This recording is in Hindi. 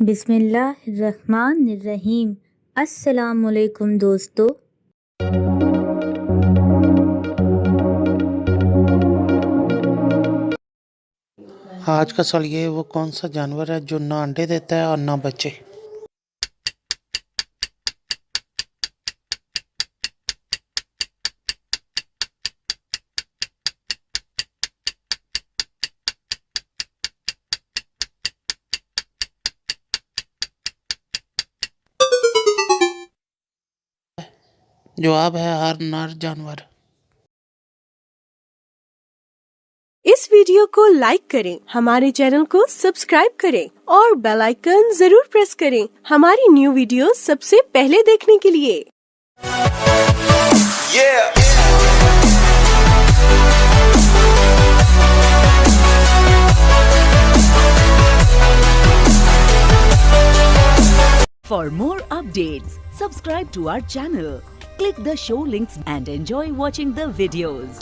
बिस्मिल्लाहिर्रहमानिर्रहीम। अस्सलामुअलैकुम दोस्तों। आज का सवाल ये है, वो कौन सा जानवर है जो ना अंडे देता है और ना बच्चे। जवाब है हर नर जानवर। इस वीडियो को लाइक करें, हमारे चैनल को सब्सक्राइब करें और बेल आइकन जरूर प्रेस करें हमारी न्यू वीडियो सबसे पहले देखने के लिए। For more updates, subscribe to our channel, click the show links and enjoy watching the videos.